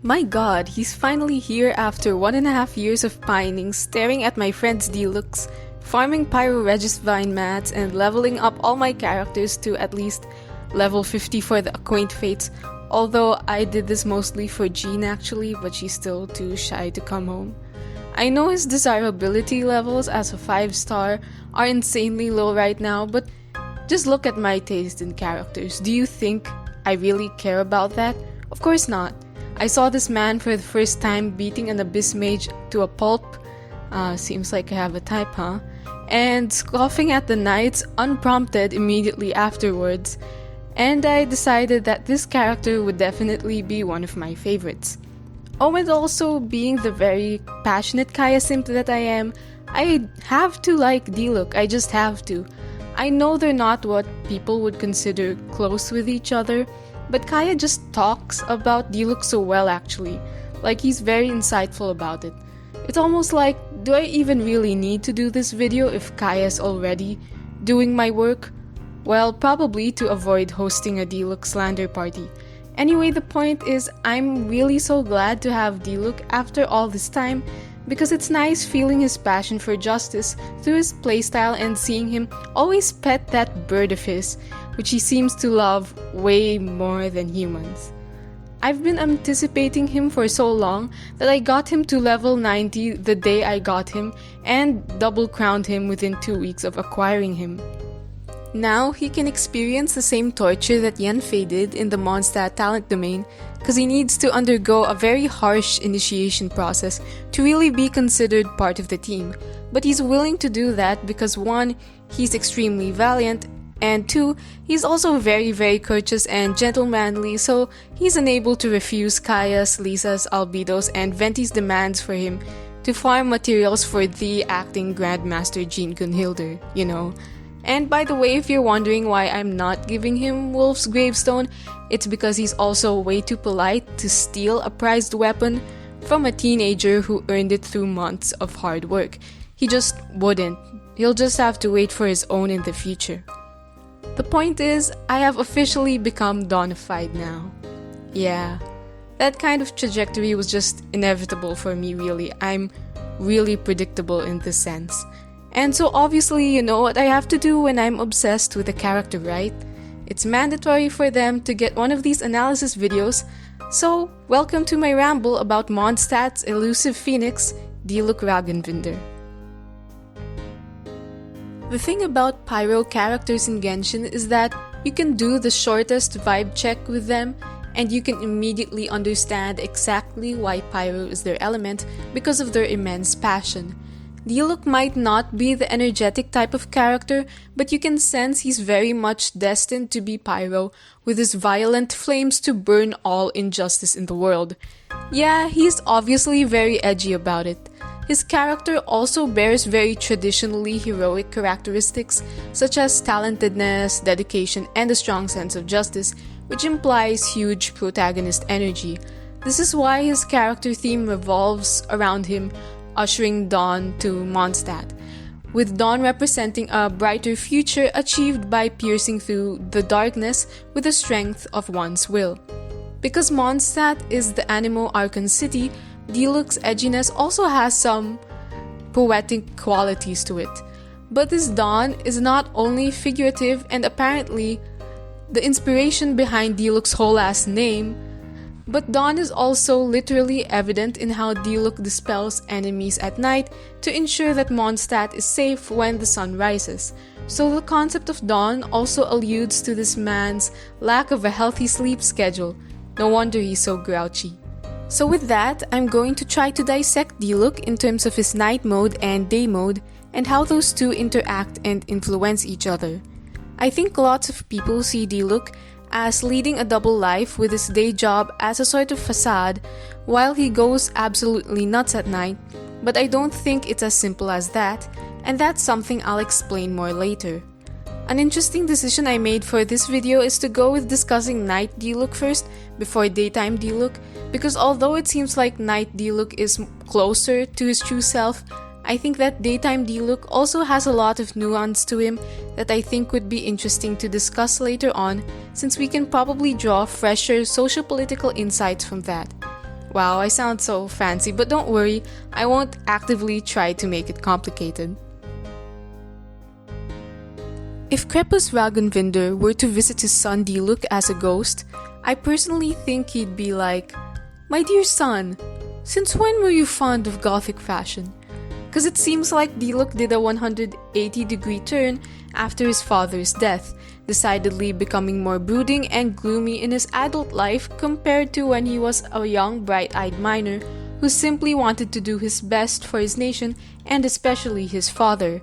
My god, he's finally here after 1.5 years of pining, staring at my friend's Dilucs, farming Pyro Regis Vine mats, and leveling up all my characters to at least level 50 for the Acquaint Fates, although I did this mostly for Jean actually, but she's still too shy to come home. I know his desirability levels as a 5-star are insanely low right now, but just look at my taste in characters. Do you think I really care about that? Of course not. I saw this man for the first time beating an Abyss Mage to a pulp, seems like I have a type, huh? And scoffing at the knights unprompted immediately afterwards, and I decided that this character would definitely be one of my favorites. Oh, and also being the very passionate Kaya simp that I am, I have to like Diluc, I just have to. I know they're not what people would consider close with each other, but Kaya just talks about Diluc so well actually, like he's very insightful about it. It's almost like, do I even really need to do this video if Kaya's already doing my work? Well, probably to avoid hosting a Diluc slander party. Anyway, the point is, I'm really so glad to have Diluc after all this time, because it's nice feeling his passion for justice through his playstyle and seeing him always pet that bird of his, which he seems to love way more than humans. I've been anticipating him for so long that I got him to level 90 the day I got him and double crowned him within 2 weeks of acquiring him. Now he can experience the same torture that Yanfei did in the Mondstadt talent domain, because he needs to undergo a very harsh initiation process to really be considered part of the team. But he's willing to do that because 1, he's extremely valiant, and 2, he's also very courteous and gentlemanly, so he's unable to refuse Kaya's, Lisa's, Albedo's, and Venti's demands for him to farm materials for the acting Grandmaster Jean Gunhilder, you know. And by the way, if you're wondering why I'm not giving him Wolf's Gravestone, it's because he's also way too polite to steal a prized weapon from a teenager who earned it through months of hard work. He just wouldn't. He'll just have to wait for his own in the future. The point is, I have officially become Daunified now. Yeah, that kind of trajectory was just inevitable for me really. I'm really predictable in this sense. And so obviously you know what I have to do when I'm obsessed with a character, right? It's mandatory for them to get one of these analysis videos, so welcome to my ramble about Mondstadt's elusive phoenix, Diluc Ragnvinder. The thing about Pyro characters in Genshin is that you can do the shortest vibe check with them, and you can immediately understand exactly why Pyro is their element because of their immense passion. Diluc might not be the energetic type of character, but you can sense he's very much destined to be Pyro, with his violent flames to burn all injustice in the world. Yeah, he's obviously very edgy about it. His character also bears very traditionally heroic characteristics, such as talentedness, dedication, and a strong sense of justice, which implies huge protagonist energy. This is why his character theme revolves around him ushering dawn to Mondstadt, with dawn representing a brighter future achieved by piercing through the darkness with the strength of one's will. Because Mondstadt is the Anemo Archon city, Diluc's edginess also has some poetic qualities to it. But this dawn is not only figurative, and apparently the inspiration behind Diluc's whole ass name, but dawn is also literally evident in how Diluc dispels enemies at night to ensure that Mondstadt is safe when the sun rises. So the concept of dawn also alludes to this man's lack of a healthy sleep schedule. No wonder he's so grouchy. So with that, I'm going to try to dissect Diluc in terms of his night mode and day mode, and how those two interact and influence each other. I think lots of people see Diluc as leading a double life with his day job as a sort of facade while he goes absolutely nuts at night, but I don't think it's as simple as that, and that's something I'll explain more later. An interesting decision I made for this video is to go with discussing night Diluc first before daytime Diluc, because although it seems like night Diluc is closer to his true self, I think that daytime Diluc also has a lot of nuance to him that I think would be interesting to discuss later on, since we can probably draw fresher socio-political insights from that. Wow, I sound so fancy, but don't worry, I won't actively try to make it complicated. If Krepus Ragnvinder were to visit his son Diluc as a ghost, I personally think he'd be like, "My dear son, since when were you fond of gothic fashion?" Because it seems like Diluc did a 180-degree turn after his father's death, decidedly becoming more brooding and gloomy in his adult life compared to when he was a young, bright-eyed miner who simply wanted to do his best for his nation and especially his father.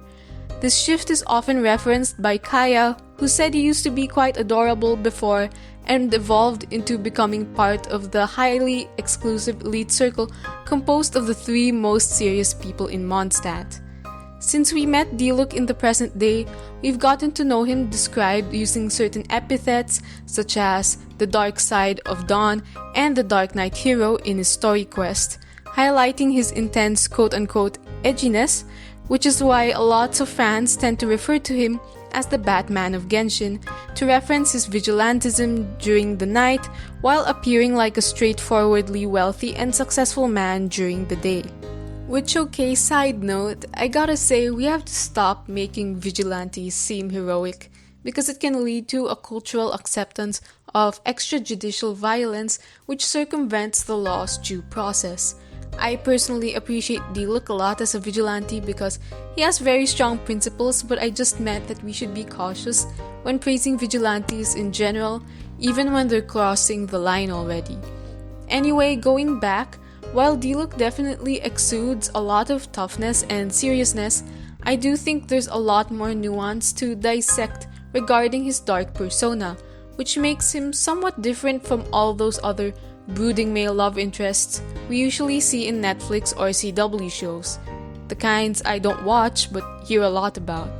This shift is often referenced by Kaya, who said he used to be quite adorable before and evolved into becoming part of the highly exclusive elite circle composed of the 3 most serious people in Mondstadt. Since we met Diluc in the present day, we've gotten to know him described using certain epithets such as the dark side of dawn and the Dark Knight hero in his story quest, highlighting his intense quote-unquote edginess, which is why lots of fans tend to refer to him as the Batman of Genshin, to reference his vigilantism during the night while appearing like a straightforwardly wealthy and successful man during the day. Which, okay, side note, I gotta say we have to stop making vigilantes seem heroic, because it can lead to a cultural acceptance of extrajudicial violence which circumvents the law's due process. I personally appreciate Diluc a lot as a vigilante because he has very strong principles, but I just meant that we should be cautious when praising vigilantes in general, even when they're crossing the line already. Anyway, going back, while Diluc definitely exudes a lot of toughness and seriousness, I do think there's a lot more nuance to dissect regarding his dark persona, which makes him somewhat different from all those other brooding male love interests we usually see in Netflix or CW shows, the kinds I don't watch but hear a lot about.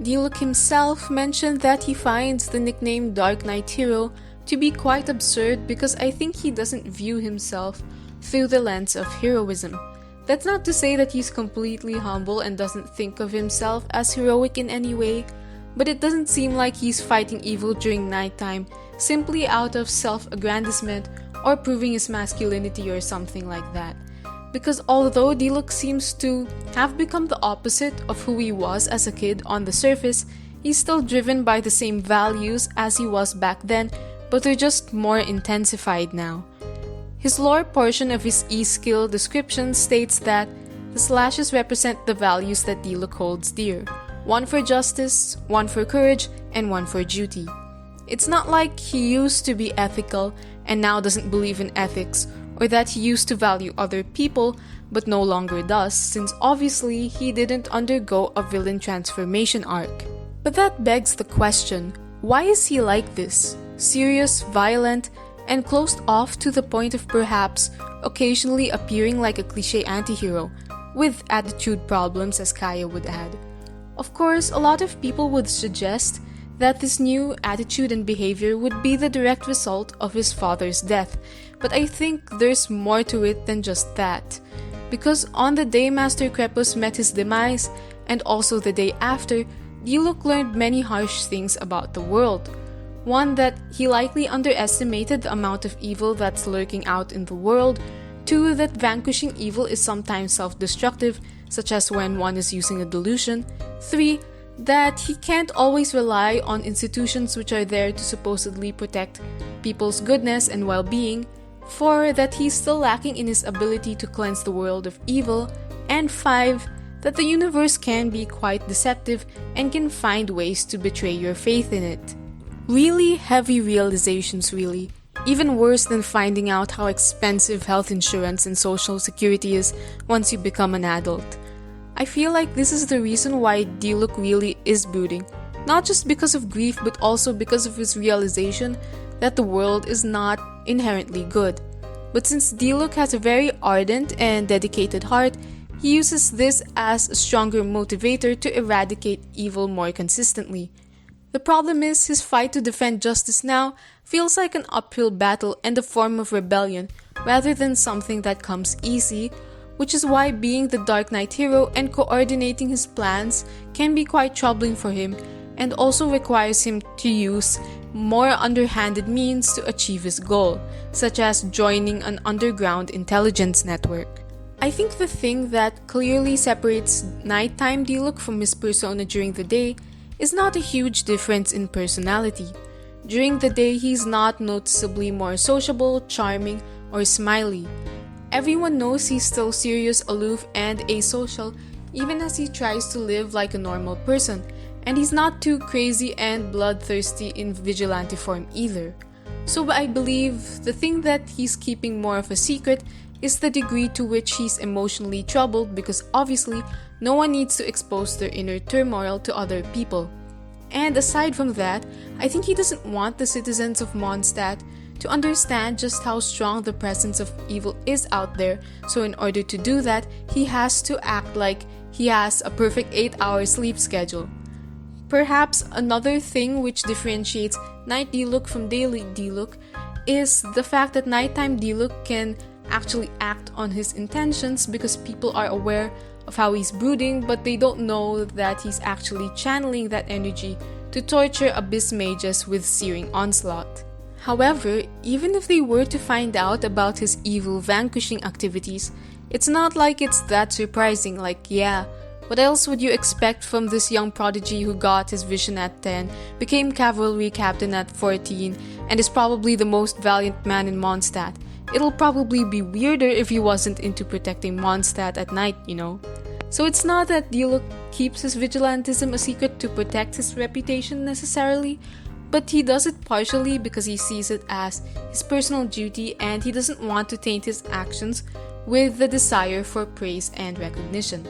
Diluc himself mentioned that he finds the nickname Dark Knight Hero to be quite absurd because I think he doesn't view himself through the lens of heroism. That's not to say that he's completely humble and doesn't think of himself as heroic in any way, but it doesn't seem like he's fighting evil during nighttime simply out of self-aggrandizement or proving his masculinity or something like that. Because although Diluc seems to have become the opposite of who he was as a kid on the surface, he's still driven by the same values as he was back then, but they're just more intensified now. His lore portion of his e-skill description states that the slashes represent the values that Diluc holds dear, one for justice, one for courage, and one for duty. It's not like he used to be ethical and now doesn't believe in ethics, or that he used to value other people but no longer does, since obviously he didn't undergo a villain transformation arc. But that begs the question, why is he like this? Serious, violent, and closed off to the point of perhaps occasionally appearing like a cliché anti-hero, with attitude problems as Kaya would add. Of course, a lot of people would suggest that this new attitude and behavior would be the direct result of his father's death, but I think there's more to it than just that. Because on the day Master Krepus met his demise, and also the day after, Diluc learned many harsh things about the world. One, that he likely underestimated the amount of evil that's lurking out in the world. 2, that vanquishing evil is sometimes self-destructive, such as when one is using a delusion. 3, that he can't always rely on institutions which are there to supposedly protect people's goodness and well-being. 4, that he's still lacking in his ability to cleanse the world of evil. And 5, that the universe can be quite deceptive and can find ways to betray your faith in it. Really heavy realizations, really. Even worse than finding out how expensive health insurance and social security is once you become an adult. I feel like this is the reason why Diluc really is brooding, not just because of grief but also because of his realization that the world is not inherently good. But since Diluc has a very ardent and dedicated heart, he uses this as a stronger motivator to eradicate evil more consistently. The problem is, his fight to defend justice now feels like an uphill battle and a form of rebellion rather than something that comes easy, which is why being the Dark Knight hero and coordinating his plans can be quite troubling for him, and also requires him to use more underhanded means to achieve his goal, such as joining an underground intelligence network. I think the thing that clearly separates nighttime Diluc from his persona during the day is not a huge difference in personality. During the day, he's not noticeably more sociable, charming, or smiley. Everyone knows he's still serious, aloof, and asocial, even as he tries to live like a normal person, and he's not too crazy and bloodthirsty in vigilante form either. So I believe the thing that he's keeping more of a secret is the degree to which he's emotionally troubled, because obviously no one needs to expose their inner turmoil to other people. And aside from that, I think he doesn't want the citizens of Mondstadt to understand just how strong the presence of evil is out there, so in order to do that, he has to act like he has a perfect 8-hour sleep schedule. Perhaps another thing which differentiates Night Diluc from Daily Diluc is the fact that nighttime Diluc can actually act on his intentions because people are aware of how he's brooding, but they don't know that he's actually channeling that energy to torture abyss mages with searing onslaught. However, even if they were to find out about his evil vanquishing activities, it's not like it's that surprising. Like, yeah, what else would you expect from this young prodigy who got his vision at 10, became cavalry captain at 14, and is probably the most valiant man in Mondstadt? It'll probably be weirder if he wasn't into protecting Mondstadt at night, you know? So it's not that Diluc keeps his vigilantism a secret to protect his reputation necessarily, but he does it partially because he sees it as his personal duty, and he doesn't want to taint his actions with the desire for praise and recognition.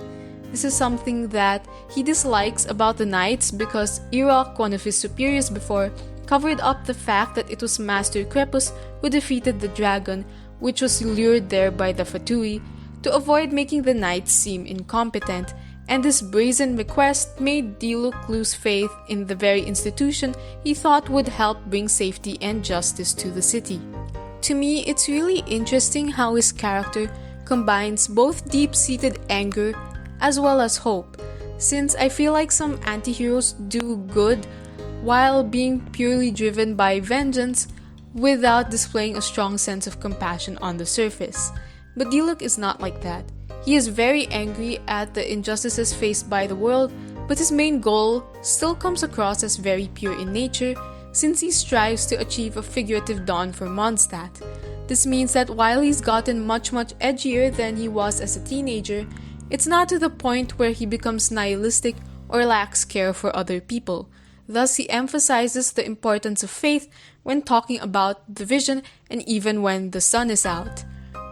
This is something that he dislikes about the Knights because Irok, one of his superiors before, covered up the fact that it was Master Krepus who defeated the dragon, which was lured there by the Fatui, to avoid making the Knights seem incompetent, and this brazen request made Diluc lose faith in the very institution he thought would help bring safety and justice to the city. To me, it's really interesting how his character combines both deep-seated anger as well as hope, since I feel like some anti-heroes do good while being purely driven by vengeance without displaying a strong sense of compassion on the surface. But Diluc is not like that. He is very angry at the injustices faced by the world, but his main goal still comes across as very pure in nature, since he strives to achieve a figurative dawn for Mondstadt. This means that while he's gotten much edgier than he was as a teenager, it's not to the point where he becomes nihilistic or lacks care for other people. Thus, he emphasizes the importance of faith when talking about the vision and even when the sun is out.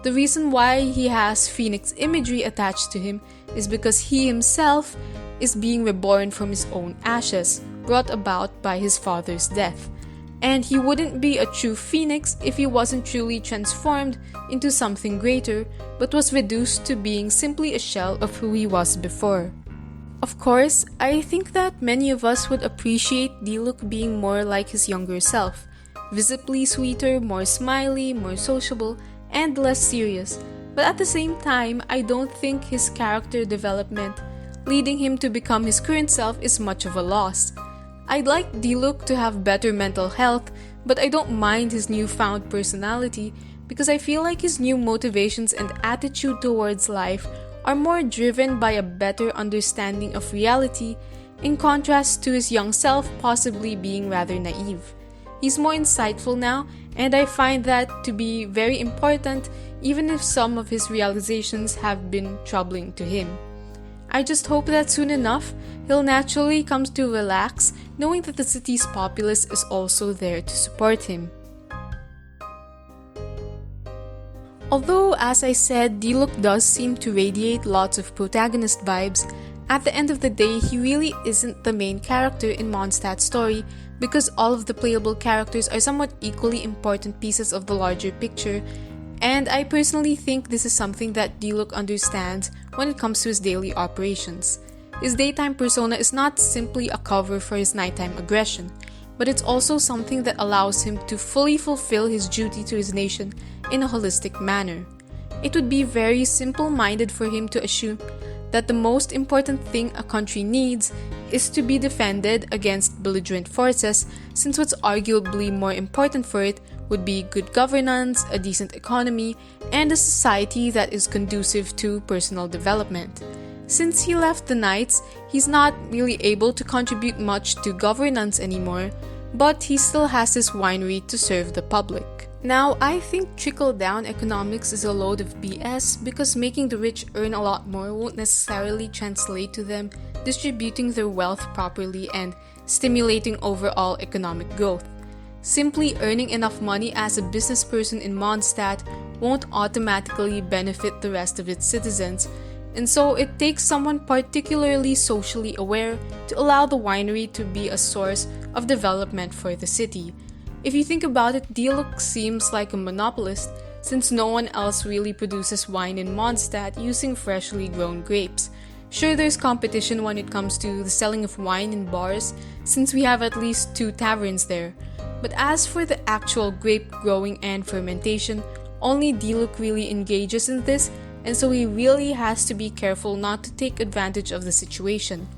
The reason why he has phoenix imagery attached to him is because he himself is being reborn from his own ashes, brought about by his father's death. And he wouldn't be a true phoenix if he wasn't truly transformed into something greater, but was reduced to being simply a shell of who he was before. Of course, I think that many of us would appreciate Diluc being more like his younger self, visibly sweeter, more smiley, more sociable, and less serious, but at the same time, I don't think his character development, leading him to become his current self, is much of a loss. I'd like Diluc to have better mental health, but I don't mind his newfound personality because I feel like his new motivations and attitude towards life are more driven by a better understanding of reality, in contrast to his young self possibly being rather naive. He's more insightful now, and I find that to be very important, even if some of his realizations have been troubling to him. I just hope that soon enough, he'll naturally come to relax, knowing that the city's populace is also there to support him. Although, as I said, Diluc does seem to radiate lots of protagonist vibes, at the end of the day, he really isn't the main character in Mondstadt's story, because all of the playable characters are somewhat equally important pieces of the larger picture, and I personally think this is something that Diluc understands when it comes to his daily operations. His daytime persona is not simply a cover for his nighttime aggression, but it's also something that allows him to fully fulfill his duty to his nation in a holistic manner. It would be very simple-minded for him to assume that the most important thing a country needs is to be defended against belligerent forces, since what's arguably more important for it would be good governance, a decent economy, and a society that is conducive to personal development. Since he left the Knights, he's not really able to contribute much to governance anymore, but he still has his winery to serve the public. Now, I think trickle-down economics is a load of BS because making the rich earn a lot more won't necessarily translate to them distributing their wealth properly and stimulating overall economic growth. Simply earning enough money as a business person in Mondstadt won't automatically benefit the rest of its citizens, and so it takes someone particularly socially aware to allow the winery to be a source of development for the city. If you think about it, Diluc seems like a monopolist since no one else really produces wine in Mondstadt using freshly grown grapes. Sure, there's competition when it comes to the selling of wine in bars since we have at least 2 taverns there. But as for the actual grape growing and fermentation, only Diluc really engages in this, and so he really has to be careful not to take advantage of the situation.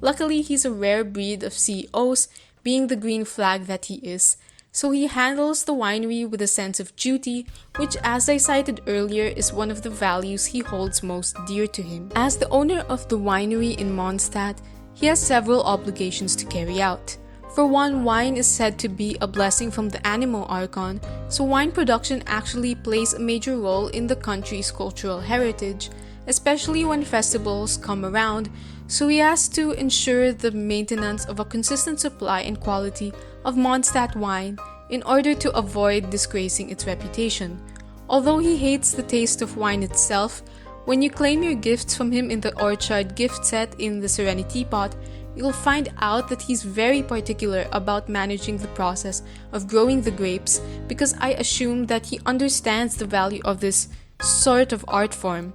Luckily, he's a rare breed of CEOs, being the green flag that he is, so he handles the winery with a sense of duty, which, as I cited earlier, is one of the values he holds most dear to him. As the owner of the winery in Mondstadt, he has several obligations to carry out. For one, wine is said to be a blessing from the Animo Archon, so wine production actually plays a major role in the country's cultural heritage, especially when festivals come around, so he has to ensure the maintenance of a consistent supply and quality of Mondstadt wine in order to avoid disgracing its reputation. Although he hates the taste of wine itself, when you claim your gifts from him in the orchard gift set in the Serenity Pot, you'll find out that he's very particular about managing the process of growing the grapes because I assume that he understands the value of this sort of art form.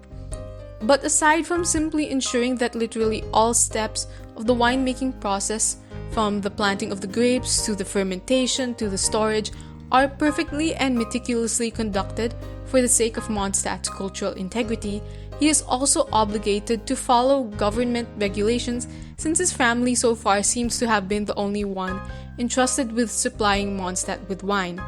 But aside from simply ensuring that literally all steps of the winemaking process, from the planting of the grapes to the fermentation to the storage, are perfectly and meticulously conducted for the sake of Mondstadt's cultural integrity, he is also obligated to follow government regulations since his family so far seems to have been the only one entrusted with supplying Mondstadt with wine.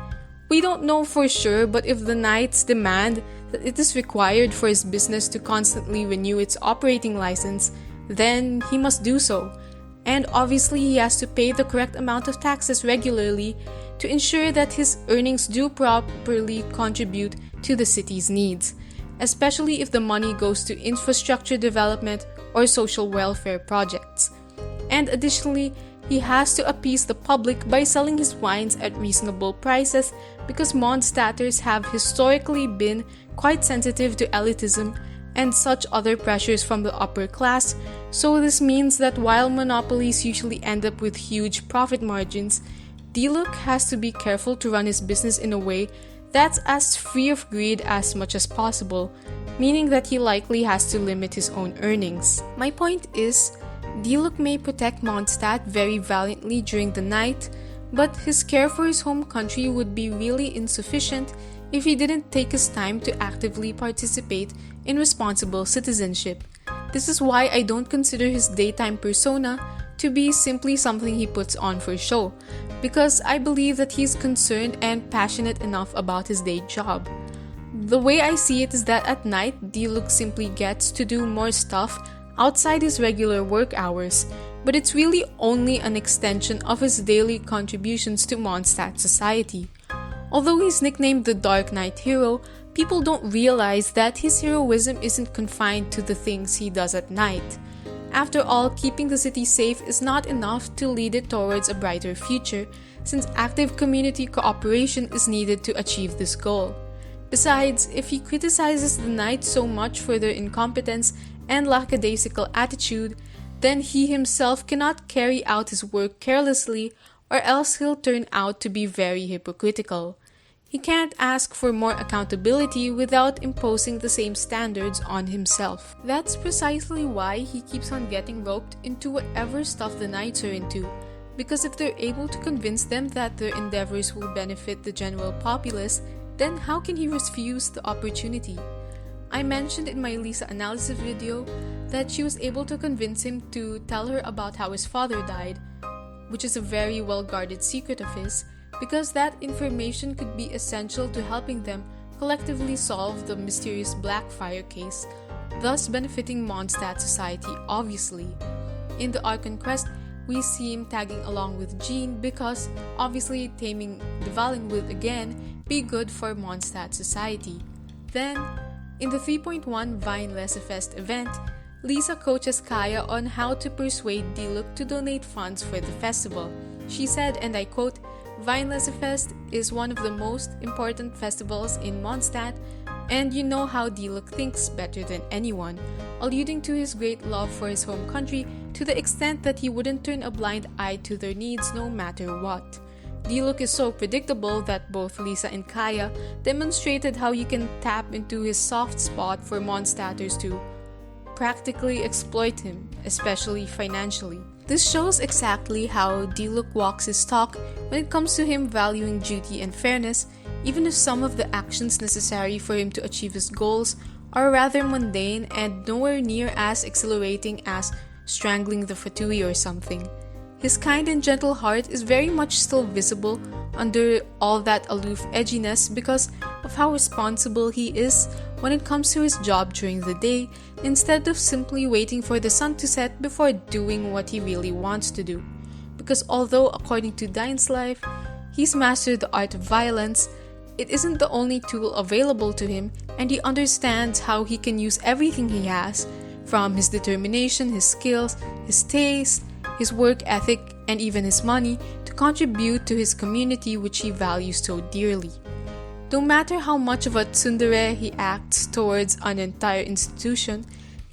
We don't know for sure, but if the Knights demand that it is required for his business to constantly renew its operating license, then he must do so. And obviously he has to pay the correct amount of taxes regularly to ensure that his earnings do properly contribute to the city's needs, especially if the money goes to infrastructure development or social welfare projects. And additionally, he has to appease the public by selling his wines at reasonable prices because Mondstadters have historically been quite sensitive to elitism and such other pressures from the upper class, so this means that while monopolies usually end up with huge profit margins, Diluc has to be careful to run his business in a way that's as free of greed as much as possible, meaning that he likely has to limit his own earnings. My point is, Diluc may protect Mondstadt very valiantly during the night, but his care for his home country would be really insufficient if he didn't take his time to actively participate in responsible citizenship. This is why I don't consider his daytime persona to be simply something he puts on for show, because I believe that he's concerned and passionate enough about his day job. The way I see it is that at night, Diluc simply gets to do more stuff outside his regular work hours, but it's really only an extension of his daily contributions to Mondstadt society. Although he's nicknamed the Dark Knight Hero, people don't realize that his heroism isn't confined to the things he does at night. After all, keeping the city safe is not enough to lead it towards a brighter future, since active community cooperation is needed to achieve this goal. Besides, if he criticizes the Knights so much for their incompetence and lackadaisical attitude, then he himself cannot carry out his work carelessly, or else he'll turn out to be very hypocritical. He can't ask for more accountability without imposing the same standards on himself. That's precisely why he keeps on getting roped into whatever stuff the Knights are into, because if they're able to convince them that their endeavors will benefit the general populace, then how can he refuse the opportunity? I mentioned in my Lisa analysis video that she was able to convince him to tell her about how his father died, which is a very well-guarded secret of his, because that information could be essential to helping them collectively solve the mysterious Blackfire case, thus benefiting Mondstadt society, obviously. In the Archon quest, we see him tagging along with Jean because, obviously, taming the Valen would again be good for Mondstadt society. Then, in the 3.1 Vine Lesefest event, Lisa coaches Kaya on how to persuade Diluc to donate funds for the festival. She said, and I quote, "Vine Lesefest is one of the most important festivals in Mondstadt, and you know how Diluc thinks better than anyone," alluding to his great love for his home country to the extent that he wouldn't turn a blind eye to their needs no matter what. Diluc is so predictable that both Lisa and Kaya demonstrated how you can tap into his soft spot for Mondstadters to practically exploit him, especially financially. This shows exactly how Diluc walks his talk when it comes to him valuing duty and fairness, even if some of the actions necessary for him to achieve his goals are rather mundane and nowhere near as exhilarating as strangling the Fatui or something. His kind and gentle heart is very much still visible under all that aloof edginess because of how responsible he is when it comes to his job during the day, instead of simply waiting for the sun to set before doing what he really wants to do. Because although, according to Dine's life, he's mastered the art of violence, it isn't the only tool available to him, and he understands how he can use everything he has, from his determination, his skills, his taste, his work ethic, and even his money, to contribute to his community which he values so dearly. No matter how much of a tsundere he acts towards an entire institution,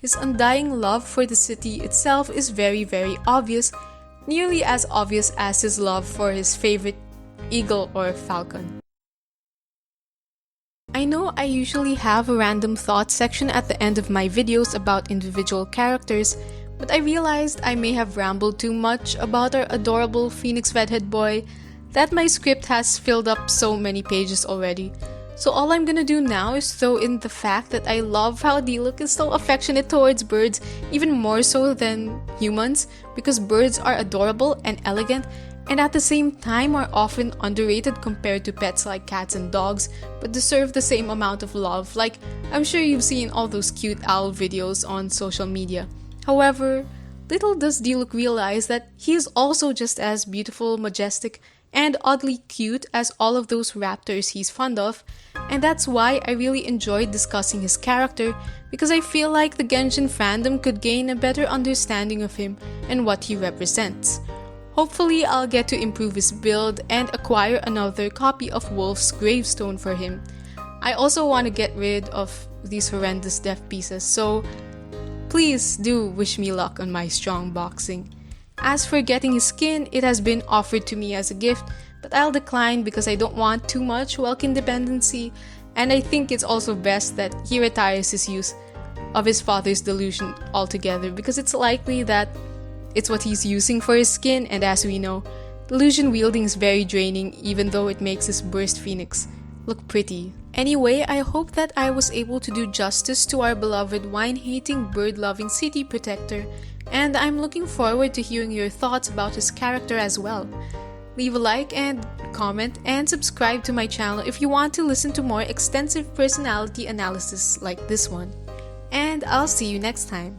his undying love for the city itself is very, very obvious, nearly as obvious as his love for his favorite eagle or falcon. I know I usually have a random thoughts section at the end of my videos about individual characters, but I realized I may have rambled too much about our adorable Phoenix Redhead boy that my script has filled up so many pages already. So all I'm gonna do now is throw in the fact that I love how Diluc is so affectionate towards birds, even more so than humans, because birds are adorable and elegant, and at the same time are often underrated compared to pets like cats and dogs, but deserve the same amount of love. Like, I'm sure you've seen all those cute owl videos on social media. However, little does Diluc realize that he is also just as beautiful, majestic, and oddly cute as all of those raptors he's fond of, and that's why I really enjoyed discussing his character, because I feel like the Genshin fandom could gain a better understanding of him and what he represents. Hopefully, I'll get to improve his build and acquire another copy of Wolf's gravestone for him. I also want to get rid of these horrendous death pieces, so please do wish me luck on my strong boxing. As for getting his skin, it has been offered to me as a gift, but I'll decline because I don't want too much Welkin dependency, and I think it's also best that he retires his use of his father's delusion altogether, because it's likely that it's what he's using for his skin, and as we know, delusion wielding is very draining even though it makes his burst phoenix look pretty. Anyway, I hope that I was able to do justice to our beloved wine-hating, bird-loving city protector, and I'm looking forward to hearing your thoughts about his character as well. Leave a like and comment and subscribe to my channel if you want to listen to more extensive personality analysis like this one. And I'll see you next time.